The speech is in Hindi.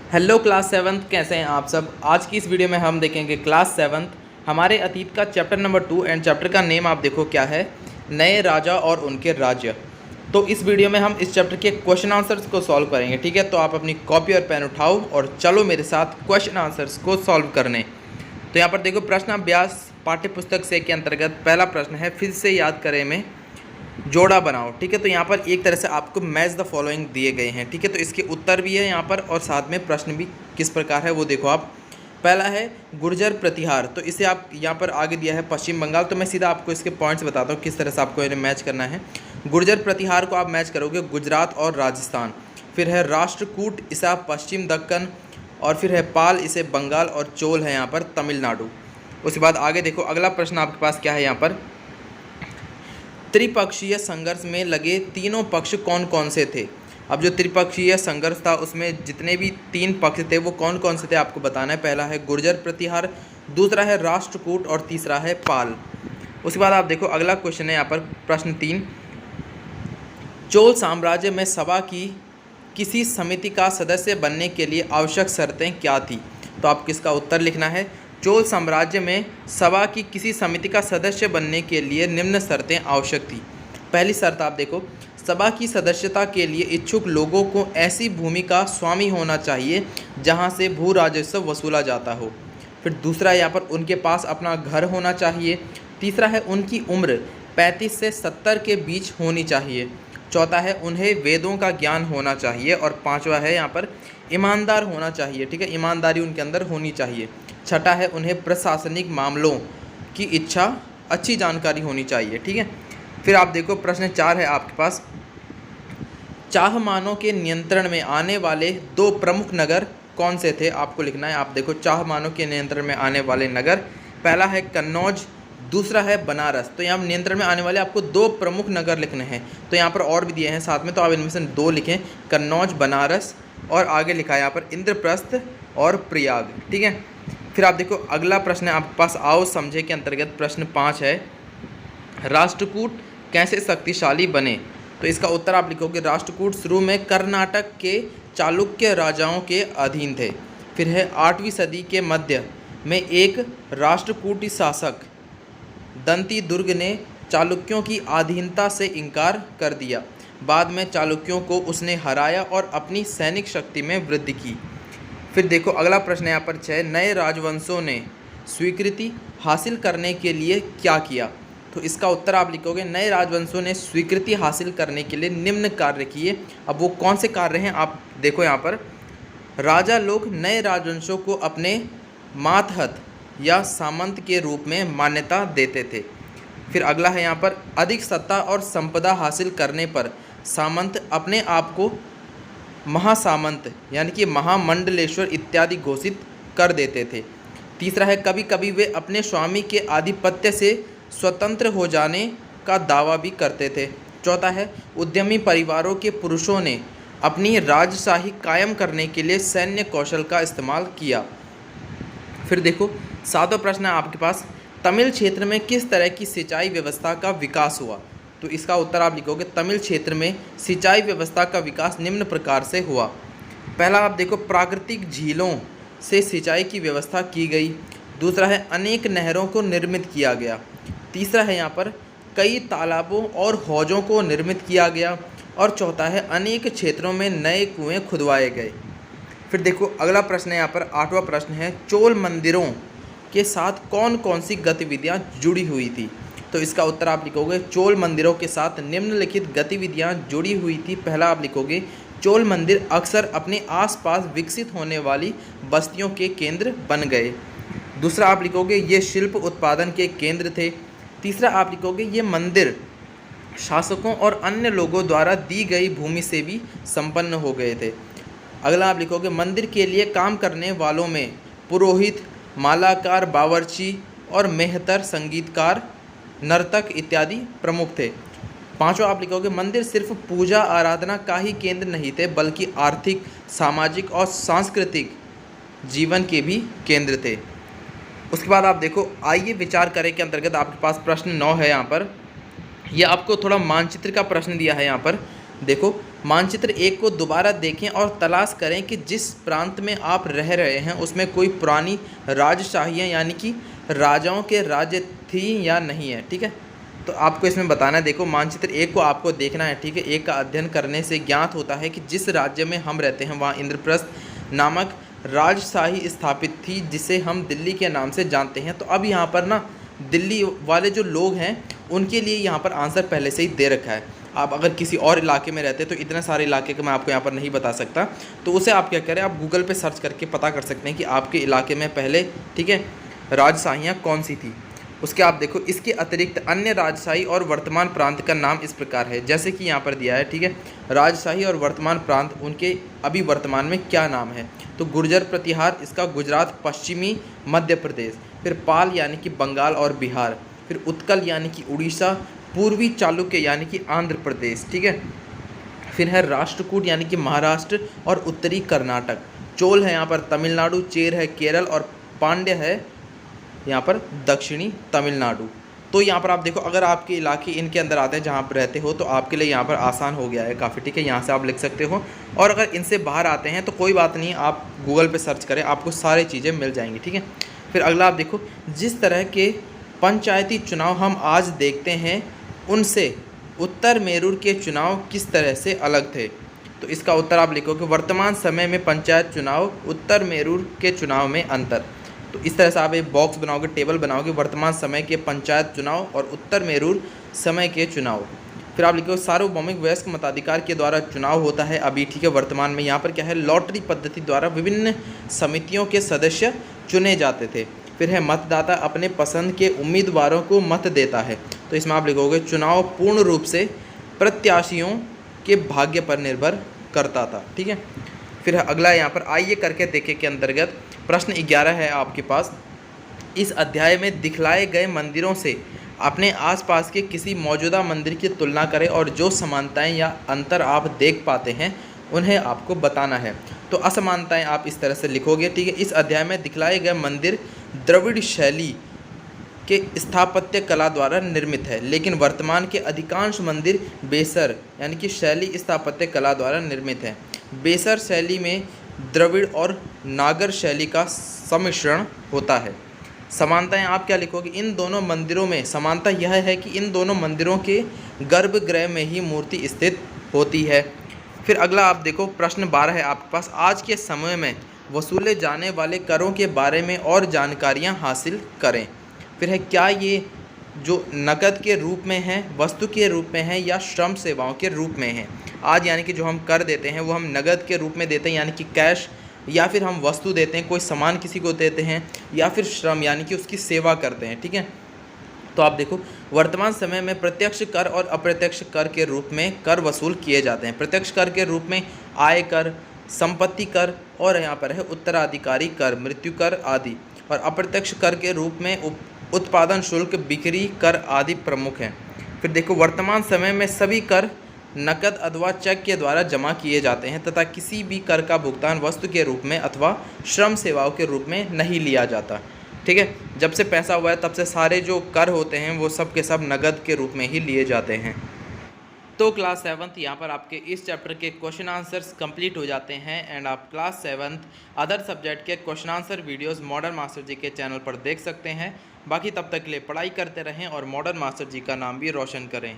हेलो क्लास सेवन्थ, कैसे हैं आप सब। आज की इस वीडियो में हम देखेंगे क्लास सेवन्थ हमारे अतीत का चैप्टर नंबर 2 एंड चैप्टर का नेम आप देखो क्या है, नए राजा और उनके राज्य। तो इस वीडियो में हम इस चैप्टर के क्वेश्चन आंसर्स को सॉल्व करेंगे। ठीक है, तो आप अपनी कॉपी और पेन उठाओ और चलो मेरे साथ क्वेश्चन आंसर्स को सॉल्व करने। तो यहाँ पर देखो प्रश्न अभ्यास पाठ्य पुस्तक से के अंतर्गत पहला प्रश्न है, फिर से याद करें में जोड़ा बनाओ। ठीक है, तो यहाँ पर एक तरह से आपको मैच द फॉलोइंग दिए गए हैं। ठीक है, तो इसके उत्तर भी है यहाँ पर और साथ में प्रश्न भी किस प्रकार है वो देखो आप। पहला है गुर्जर प्रतिहार, तो इसे आप यहाँ पर आगे दिया है पश्चिम बंगाल। तो मैं सीधा आपको इसके पॉइंट्स बताता हूँ किस तरह से आपको इन्हें मैच करना है। गुर्जर प्रतिहार को आप मैच करोगे गुजरात और राजस्थान। फिर है राष्ट्रकूट, इसे आप पश्चिम दक्कन। और फिर है पाल, इसे बंगाल। और चोल है यहाँ पर तमिलनाडु। उसके बाद आगे देखो अगला प्रश्न आपके पास क्या है यहाँ पर, त्रिपक्षीय संघर्ष में लगे तीनों पक्ष कौन कौन से थे। अब जो त्रिपक्षीय संघर्ष था उसमें जितने भी तीन पक्ष थे वो कौन कौन से थे आपको बताना है। पहला है गुर्जर प्रतिहार, दूसरा है राष्ट्रकूट और तीसरा है पाल। उसके बाद आप देखो अगला क्वेश्चन है यहाँ पर प्रश्न 3, चोल साम्राज्य में सभा की किसी समिति का सदस्य बनने के लिए आवश्यक शर्तें क्या थी। तो आप किसका उत्तर लिखना है। चोल साम्राज्य में सभा की किसी समिति का सदस्य बनने के लिए निम्न शर्तें आवश्यक थी। पहली शर्त आप देखो, सभा की सदस्यता के लिए इच्छुक लोगों को ऐसी भूमि का स्वामी होना चाहिए जहां से भू राजस्व वसूला जाता हो। फिर दूसरा यहाँ पर उनके पास अपना घर होना चाहिए। तीसरा है उनकी उम्र 35 से 70 के बीच होनी चाहिए। चौथा है उन्हें वेदों का ज्ञान होना चाहिए। और पांचवा है यहाँ पर ईमानदार होना चाहिए। ठीक है, ईमानदारी उनके अंदर होनी चाहिए। छठा है उन्हें प्रशासनिक मामलों की अच्छी जानकारी होनी चाहिए। ठीक है, फिर आप देखो प्रश्न 4 है आपके पास, चाहमानों के नियंत्रण में आने वाले दो प्रमुख नगर कौन से थे आपको लिखना है। आप देखो चाहमानों के नियंत्रण में आने वाले नगर, पहला है कन्नौज, दूसरा है बनारस। तो यहाँ नियंत्रण में आने वाले आपको दो प्रमुख नगर लिखने हैं। तो यहाँ पर और भी दिए हैं साथ में, तो आप इनमें से दो लिखें, कन्नौज, बनारस। और आगे लिखा है यहाँ पर इंद्रप्रस्थ और प्रयाग। ठीक है, फिर आप देखो अगला प्रश्न है आपके पास, आओ समझे के अंतर्गत प्रश्न 5 है, राष्ट्रकूट कैसे शक्तिशाली बने। तो इसका उत्तर आप लिखोगे राष्ट्रकूट शुरू में कर्नाटक के चालुक्य राजाओं के अधीन थे। फिर है 8वीं सदी के मध्य में एक राष्ट्रकूटी शासक दंती दुर्ग ने चालुक्यों की अधीनता से इनकार कर दिया। बाद में चालुक्यों को उसने हराया और अपनी सैनिक शक्ति में वृद्धि की। फिर देखो अगला प्रश्न यहाँ पर 6, नए राजवंशों ने स्वीकृति हासिल करने के लिए क्या किया। तो इसका उत्तर आप लिखोगे नए राजवंशों ने स्वीकृति हासिल करने के लिए निम्न कार्य किए। अब वो कौन से कार्य हैं आप देखो यहाँ पर, राजा लोग नए राजवंशों को अपने मातहत या सामंत के रूप में मान्यता देते थे। फिर अगला है यहाँ पर, अधिक सत्ता और संपदा हासिल करने पर सामंत अपने आप को महासामंत यानी कि महामंडलेश्वर इत्यादि घोषित कर देते थे। तीसरा है कभी कभी वे अपने स्वामी के आधिपत्य से स्वतंत्र हो जाने का दावा भी करते थे। चौथा है उद्यमी परिवारों के पुरुषों ने अपनी राजशाही कायम करने के लिए सैन्य कौशल का इस्तेमाल किया। फिर देखो 7वां प्रश्न है आपके पास, तमिल क्षेत्र में किस तरह की सिंचाई व्यवस्था का विकास हुआ। तो इसका उत्तर आप लिखोगे तमिल क्षेत्र में सिंचाई व्यवस्था का विकास निम्न प्रकार से हुआ। पहला आप देखो प्राकृतिक झीलों से सिंचाई की व्यवस्था की गई। दूसरा है अनेक नहरों को निर्मित किया गया। तीसरा है यहाँ पर कई तालाबों और हौजों को निर्मित किया गया। और चौथा है अनेक क्षेत्रों में नए कुएँ खुदवाए गए। फिर देखो अगला प्रश्न है यहाँ पर 8वां प्रश्न है, चोल मंदिरों के साथ कौन कौन सी गतिविधियाँ जुड़ी हुई थी। तो इसका उत्तर आप लिखोगे चोल मंदिरों के साथ निम्नलिखित गतिविधियां जुड़ी हुई थी। पहला आप लिखोगे चोल मंदिर अक्सर अपने आसपास विकसित होने वाली बस्तियों के केंद्र बन गए। दूसरा आप लिखोगे ये शिल्प उत्पादन के केंद्र थे। तीसरा आप लिखोगे ये मंदिर शासकों और अन्य लोगों द्वारा दी गई भूमि से भी संपन्न हो गए थे। अगला आप लिखोगे मंदिर के लिए काम करने वालों में पुरोहित, मालाकार, बावर्ची और मेहतर, संगीतकार, नर्तक इत्यादि प्रमुख थे। पांचवा आप लिखोगे मंदिर सिर्फ पूजा आराधना का ही केंद्र नहीं थे बल्कि आर्थिक, सामाजिक और सांस्कृतिक जीवन के भी केंद्र थे। उसके बाद आप देखो आइए विचार करें के अंतर्गत आपके पास प्रश्न 9 है। यहाँ पर यह आपको थोड़ा मानचित्र का प्रश्न दिया है। यहाँ पर देखो मानचित्र 1 को दोबारा देखें और तलाश करें कि जिस प्रांत में आप रह रहे हैं उसमें कोई पुरानी राजशाहियाँ यानी कि राजाओं के राज्य थी या नहीं है। ठीक है, तो आपको इसमें बताना है। देखो मानचित्र 1 को आपको देखना है। ठीक है, 1 का अध्ययन करने से ज्ञात होता है कि जिस राज्य में हम रहते हैं वहाँ इंद्रप्रस्थ नामक राजशाही स्थापित थी जिसे हम दिल्ली के नाम से जानते हैं। तो अब यहाँ पर ना दिल्ली वाले जो लोग हैं उनके लिए यहाँ पर आंसर पहले से ही दे रखा है। आप अगर किसी और इलाके में रहते तो इतने सारे इलाके का मैं आपको यहाँ पर नहीं बता सकता, तो उसे आप क्या करें, आप गूगल पे सर्च करके पता कर सकते हैं कि आपके इलाके में पहले, ठीक है, राजशाहियाँ कौन सी थी। उसके आप देखो इसके अतिरिक्त अन्य राजशाही और वर्तमान प्रांत का नाम इस प्रकार है, जैसे कि यहाँ पर दिया है। ठीक है, राजशाही और वर्तमान प्रांत उनके अभी वर्तमान में क्या नाम है। तो गुर्जर प्रतिहार, इसका गुजरात, पश्चिमी मध्य प्रदेश, फिर पाल यानी कि बंगाल और बिहार, फिर उत्कल यानी कि उड़ीसा, पूर्वी चालुक्य यानी कि आंध्र प्रदेश। ठीक है, फिर है राष्ट्रकूट यानी कि महाराष्ट्र और उत्तरी कर्नाटक, चोल है यहाँ पर तमिलनाडु, चेर है केरल और पांड्य है यहाँ पर दक्षिणी तमिलनाडु। तो यहाँ पर आप देखो अगर आपके इलाके इनके अंदर आते हैं जहाँ पर रहते हो तो आपके लिए यहाँ पर आसान हो गया है काफ़ी। ठीक है, यहाँ से आप लिख सकते हो, और अगर इनसे बाहर आते हैं तो कोई बात नहीं, आप गूगल पे सर्च करें, आपको सारी चीज़ें मिल जाएंगी। ठीक है, फिर अगला आप देखो, जिस तरह के पंचायती चुनाव हम आज देखते हैं उनसे उत्तर मेरूर के चुनाव किस तरह से अलग थे। तो इसका उत्तर आप लिखोगे वर्तमान समय में पंचायत चुनाव, उत्तर मेरूर के चुनाव में अंतर। तो इस तरह से आप एक बॉक्स बनाओगे, टेबल बनाओगे, वर्तमान समय के पंचायत चुनाव और उत्तर मेरूर समय के चुनाव। फिर आप लिखोगे सार्वभौमिक वयस्क मताधिकार के द्वारा चुनाव होता है अभी। ठीक है, वर्तमान में यहाँ पर क्या है, लॉटरी पद्धति द्वारा विभिन्न समितियों के सदस्य चुने जाते थे। फिर है मतदाता अपने पसंद के उम्मीदवारों को मत देता है। तो इसमें आप लिखोगे चुनाव पूर्ण रूप से प्रत्याशियों के भाग्य पर निर्भर करता था। ठीक है, फिर अगला यहाँ पर आइए करके देखें के अंतर्गत प्रश्न 11 है आपके पास। इस अध्याय में दिखलाए गए मंदिरों से अपने आसपास के किसी मौजूदा मंदिर की तुलना करें और जो समानताएं या अंतर आप देख पाते हैं उन्हें आपको बताना है। तो असमानताएं आप इस तरह से लिखोगे। ठीक है, इस अध्याय में दिखलाए गए मंदिर द्रविड़ शैली के स्थापत्य कला द्वारा निर्मित है, लेकिन वर्तमान के अधिकांश मंदिर बेसर यानी कि शैली स्थापत्य कला द्वारा निर्मित है। बेसर शैली में द्रविड़ और नागर शैली का सम्मिश्रण होता है। समानताएं आप क्या लिखोगे, इन दोनों मंदिरों में समानता यह है कि इन दोनों मंदिरों के गर्भगृह में ही मूर्ति स्थित होती है। फिर अगला आप देखो प्रश्न 12 है आपके पास, आज के समय में वसूले जाने वाले करों के बारे में और जानकारियां हासिल करें। फिर है क्या ये जो नकद के रूप में है, वस्तु के रूप में है या श्रम सेवाओं के रूप में है। आज यानी कि जो हम कर देते हैं वो हम नकद के रूप में देते हैं यानी कि कैश, या फिर हम वस्तु देते हैं, कोई सामान किसी को देते हैं, या फिर श्रम यानी कि उसकी सेवा करते हैं। ठीक है, तो आप देखो वर्तमान समय में प्रत्यक्ष कर और अप्रत्यक्ष कर के रूप में कर वसूल किए जाते हैं। प्रत्यक्ष कर के रूप में आय कर, संपत्ति कर और यहाँ पर है उत्तराधिकारी कर, मृत्यु कर आदि, और अप्रत्यक्ष कर के रूप में उत्पादन शुल्क, बिक्री कर आदि प्रमुख हैं। फिर देखो वर्तमान समय में सभी कर नकद अथवा चेक के द्वारा जमा किए जाते हैं तथा किसी भी कर का भुगतान वस्तु के रूप में अथवा श्रम सेवाओं के रूप में नहीं लिया जाता। ठीक है, जब से पैसा हुआ है तब से सारे जो कर होते हैं वो सब के सब नकद के रूप में ही लिए जाते हैं। तो क्लास 7th यहाँ पर आपके इस चैप्टर के क्वेश्चन आंसर्स कंप्लीट हो जाते हैं, एंड आप क्लास 7th अदर सब्जेक्ट के question answer videos modern master ji के चैनल पर देख सकते हैं। बाकी तब तक के लिए पढ़ाई करते रहें और मॉडर्न मास्टर जी का नाम भी रोशन करें।